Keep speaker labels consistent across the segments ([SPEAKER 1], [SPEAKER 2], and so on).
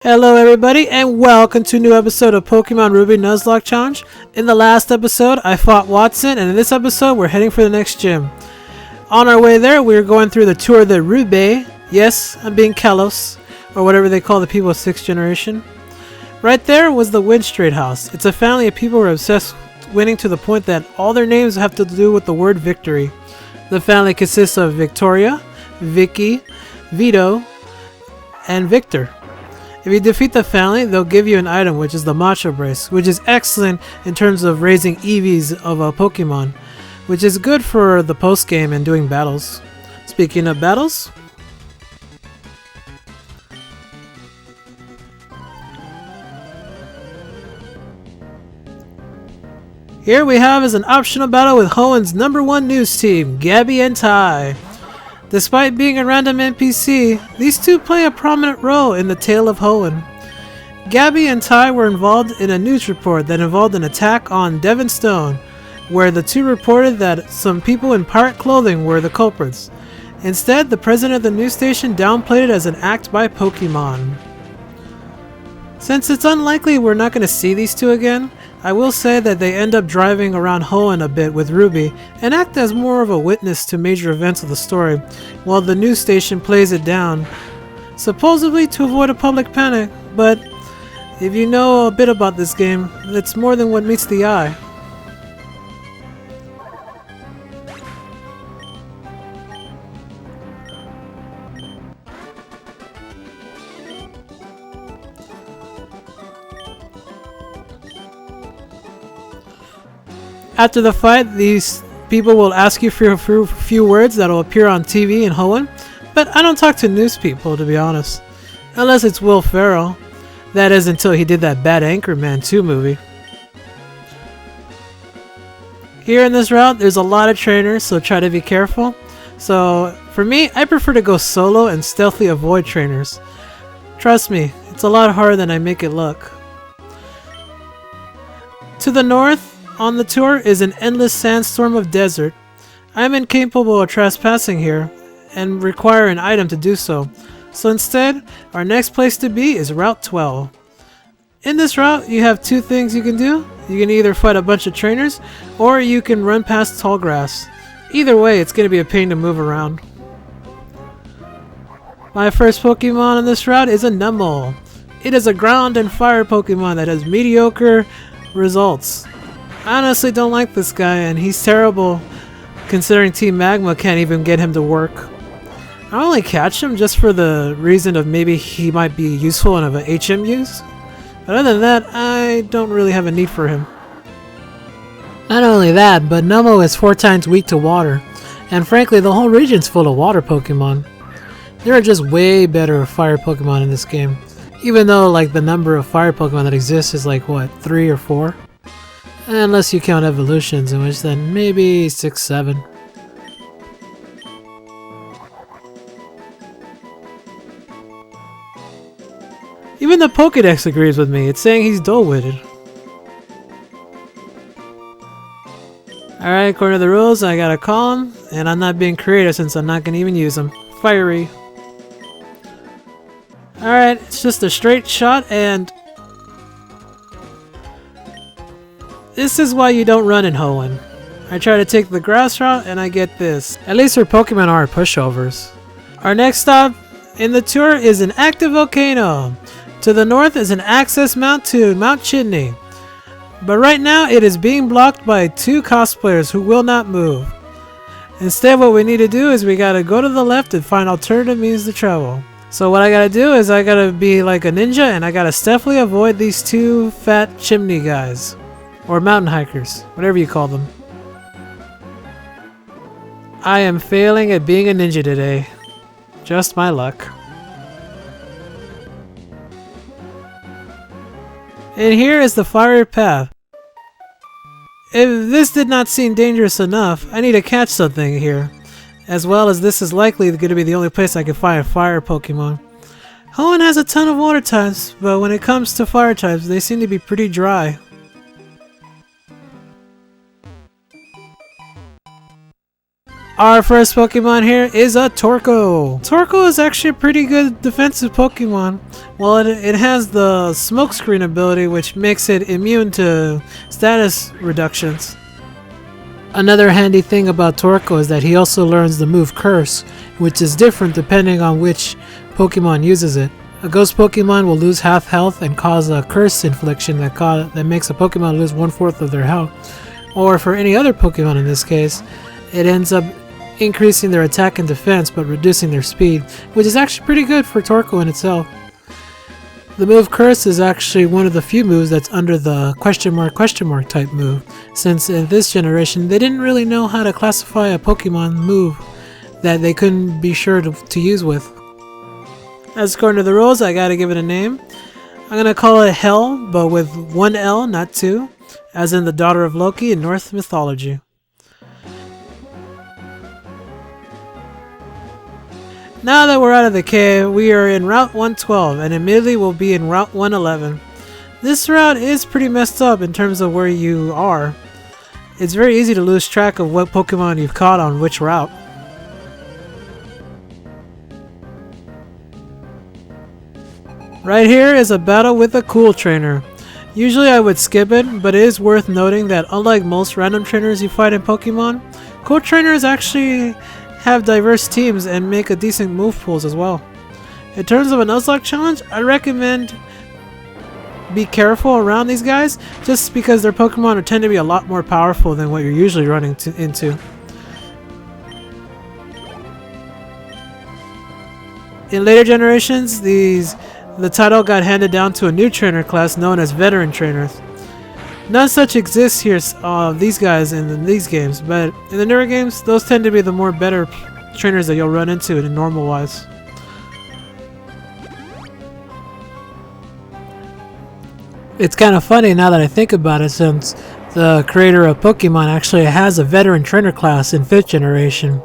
[SPEAKER 1] Hello everybody and welcome to a new episode of Pokemon Ruby Nuzlocke Challenge. In the last episode I fought Watson, and in this episode we're heading for the next gym. On our way there we're going through the tour de Ruby. Yes, I'm being Kalos, or whatever they call the people of 6th generation. Right there was the Winstrade House. It's a family of people who are obsessed with winning to the point that all their names have to do with the word victory. The family consists of Victoria, Vicky, Vito, and Victor. If you defeat the family, they'll give you an item, which is the Macho Brace, which is excellent in terms of raising EVs of a Pokemon, which is good for the post-game and doing battles. Speaking of battles, here we have is an optional battle with Hoenn's #1 news team, Gabby and Ty. Despite being a random NPC, these two play a prominent role in the tale of Hoenn. Gabby and Ty were involved in a news report that involved an attack on Devon Stone, where the two reported that some people in pirate clothing were the culprits. Instead, the president of the news station downplayed it as an act by Pokemon. Since it's unlikely we're not going to see these two again, I will say that they end up driving around Hoenn a bit with Ruby and act as more of a witness to major events of the story, while the news station plays it down, supposedly to avoid a public panic, but if you know a bit about this game, it's more than what meets the eye. After the fight, these people will ask you for a few words that will appear on TV in Hoenn, but I don't talk to news people, to be honest. Unless it's Will Ferrell. That is until he did that bad Anchorman 2 movie. Here in this route, there's a lot of trainers, so try to be careful. So, for me, I prefer to go solo and stealthily avoid trainers. Trust me, it's a lot harder than I make it look. To the north, on the tour is an endless sandstorm of desert. I am incapable of trespassing here and require an item to do so. So instead, our next place to be is Route 12. In this route, you have two things you can do. You can either fight a bunch of trainers, or you can run past tall grass. Either way, it's going to be a pain to move around. My first Pokemon on this route is a Numel. It is a ground and fire Pokemon that has mediocre results. I honestly don't like this guy, and he's terrible considering Team Magma can't even get him to work. I only catch him just for the reason of maybe he might be useful in an HM use. But other than that, I don't really have a need for him. Not only that, but Numel is 4 times weak to water, and frankly the whole region's full of water Pokemon. There are just way better fire Pokemon in this game, even though like the number of fire Pokemon that exists is like what, 3 or 4? Unless you count evolutions, in which then maybe 6, 7. Even the Pokédex agrees with me, it's saying he's dull-witted. Alright, according to the rules, I gotta call him, and I'm not being creative since I'm not gonna even use him. Fiery. Alright, it's just a straight shot, and this is why you don't run in Hoenn. I try to take the grass route and I get this. At least her Pokemon aren't pushovers. Our next stop in the tour is an active volcano. To the north is an access mount to Mount Chitney. But right now it is being blocked by 2 cosplayers who will not move. Instead, what we need to do is we gotta go to the left and find alternative means to travel. So what I gotta do is I gotta be like a ninja and I gotta stealthily avoid these 2 fat chimney guys. Or mountain hikers, whatever you call them. I am failing at being a ninja today. Just my luck. And here is the fiery path. If this did not seem dangerous enough, I need to catch something here. As well as this is likely going to be the only place I can find a fire Pokemon. Hoenn has a ton of water types, but when it comes to fire types, they seem to be pretty dry. Our first Pokemon here is a Torkoal. Torkoal is actually a pretty good defensive Pokemon. Well, it has the smokescreen ability, which makes it immune to status reductions. Another handy thing about Torkoal is that he also learns the move Curse, which is different depending on which Pokemon uses it. A Ghost Pokemon will lose half health and cause a Curse infliction that makes a Pokemon lose 1/4 of their health. Or for any other Pokemon in this case, it ends up increasing their attack and defense but reducing their speed, which is actually pretty good for Torkoal in itself. The move Curse is actually one of the few moves that's under the question mark type move, since in this generation they didn't really know how to classify a Pokemon move that they couldn't be sure to use with. As according to the rules, I gotta give it a name. I'm gonna call it Hel, but with one L, not two, as in the daughter of Loki in Norse mythology. Now that we're out of the cave, we are in Route 112 and immediately we'll be in Route 111. This route is pretty messed up in terms of where you are. It's very easy to lose track of what Pokemon you've caught on which route. Right here is a battle with a cool trainer. Usually I would skip it, but it is worth noting that unlike most random trainers you fight in Pokemon, cool trainers actually have diverse teams and make a decent move pools as well. In terms of a Nuzlocke challenge, I recommend be careful around these guys just because their Pokemon tend to be a lot more powerful than what you're usually running into. In later generations, the title got handed down to a new trainer class known as veteran trainers. None such exists here, these guys in these games, but in the newer games, those tend to be the more better trainers that you'll run into in normal wise. It's kind of funny now that I think about it, since the creator of Pokemon actually has a veteran trainer class in 5th generation.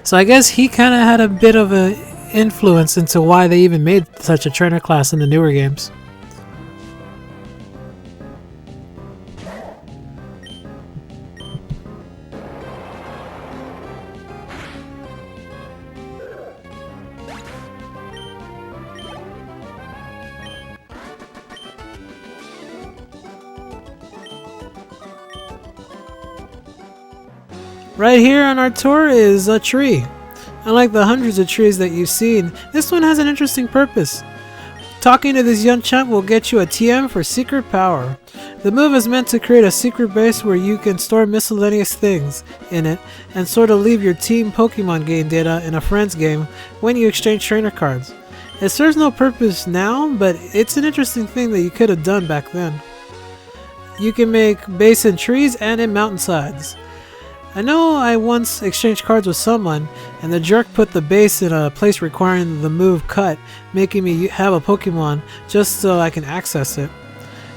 [SPEAKER 1] So I guess he kind of had a bit of an influence into why they even made such a trainer class in the newer games. Right here on our tour is a tree. Unlike the hundreds of trees that you've seen, this one has an interesting purpose. Talking to this young chap will get you a TM for secret power. The move is meant to create a secret base where you can store miscellaneous things in it and sort of leave your team Pokemon game data in a friend's game when you exchange trainer cards. It serves no purpose now, but it's an interesting thing that you could have done back then. You can make base in trees and in mountainsides. I know I once exchanged cards with someone, and the jerk put the base in a place requiring the move cut, making me have a Pokemon just so I can access it.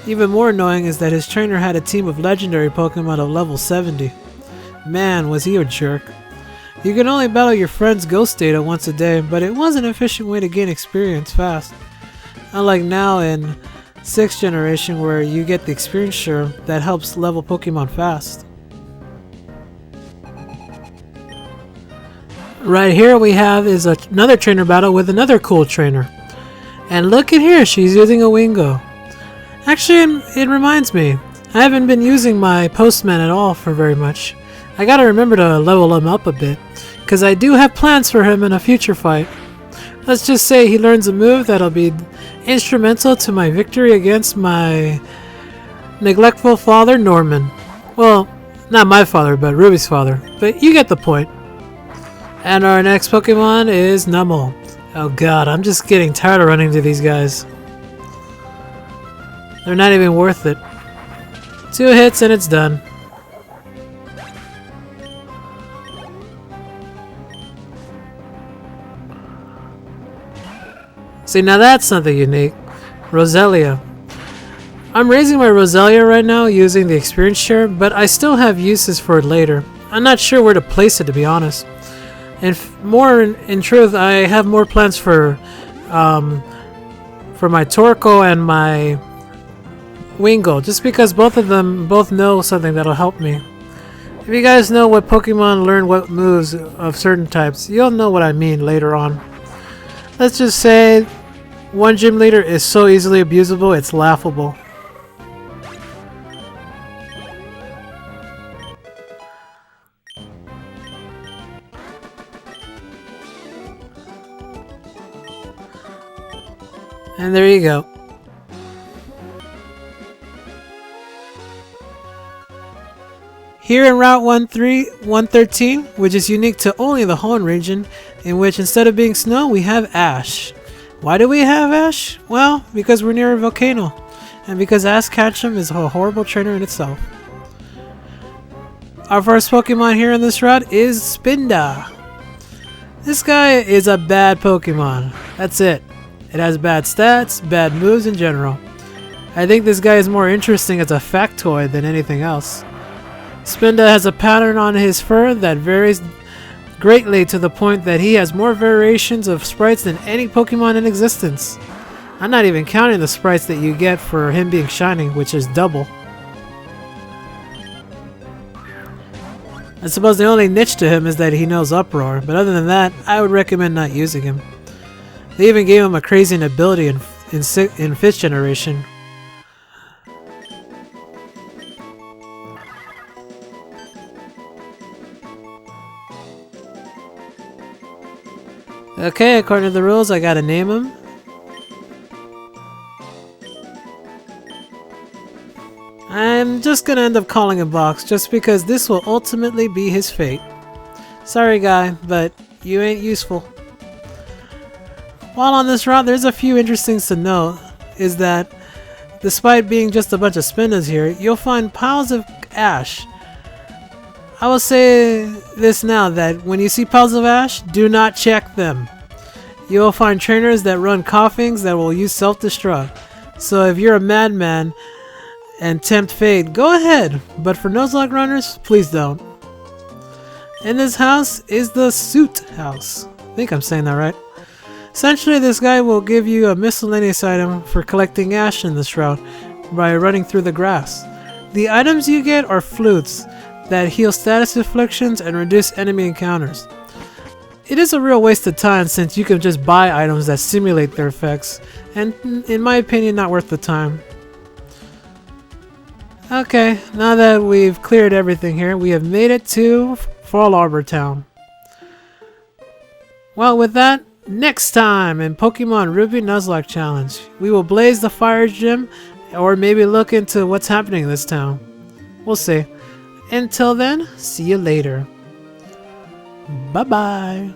[SPEAKER 1] Even more annoying is that his trainer had a team of legendary Pokemon of level 70. Man, was he a jerk. You can only battle your friend's ghost data once a day, but it was an efficient way to gain experience fast. Unlike now in 6th generation where you get the experience share that helps level Pokemon fast. Right here we have is another trainer battle with another cool trainer. And look at here, she's using a Wingo. Actually, it reminds me, I haven't been using my Postman at all for very much. I gotta remember to level him up a bit, because I do have plans for him in a future fight. Let's just say he learns a move that'll be instrumental to my victory against my neglectful father, Norman. Well, not my father, but Ruby's father, but you get the point. And our next Pokemon is Numel. Oh god, I'm just getting tired of running to these guys. They're not even worth it. 2 hits and it's done. See, now that's something unique. Roselia. I'm raising my Roselia right now using the experience share, but I still have uses for it later. I'm not sure where to place it, to be honest. And in truth, I have more plans for my Torkoal and my Wingull, just because both of them know something that'll help me. If you guys know what Pokemon learn what moves of certain types, you'll know what I mean later on. Let's just say one gym leader is so easily abusable, it's laughable. And there you go. Here in Route 113, which is unique to only the Hoenn region, in which instead of being snow, we have ash. Why do we have ash? Well, because we're near a volcano, and because Ash Ketchum is a horrible trainer in itself. Our first Pokemon here in this route is Spinda. This guy is a bad Pokemon. That's it. It has bad stats, bad moves in general. I think this guy is more interesting as a factoid than anything else. Spinda has a pattern on his fur that varies greatly to the point that he has more variations of sprites than any Pokemon in existence. I'm not even counting the sprites that you get for him being shiny, which is double. I suppose the only niche to him is that he knows Uproar, but other than that, I would recommend not using him. They even gave him a crazy ability in 5th generation. Okay, according to the rules, I gotta name him. I'm just gonna end up calling him Box, just because this will ultimately be his fate. Sorry guy, but you ain't useful. While on this route, there's a few interesting things to note, is that despite being just a bunch of Spindas here, you'll find piles of ash. I will say this now, that when you see piles of ash, do not check them. You will find trainers that run coughings that will use self-destruct. So if you're a madman and tempt fate, go ahead, but for Nuzlocke runners, please don't. In this house is the Suit House. I think I'm saying that right. Essentially, this guy will give you a miscellaneous item for collecting ash in this route by running through the grass. The items you get are flutes that heal status afflictions and reduce enemy encounters. It is a real waste of time since you can just buy items that simulate their effects, and in my opinion, not worth the time. Okay, now that we've cleared everything here, we have made it to Fall Arbor Town. Well, with that, next time in Pokemon Ruby Nuzlocke Challenge, we will blaze the fire gym or maybe look into what's happening in this town. We'll see. Until then, see you later. Bye-bye.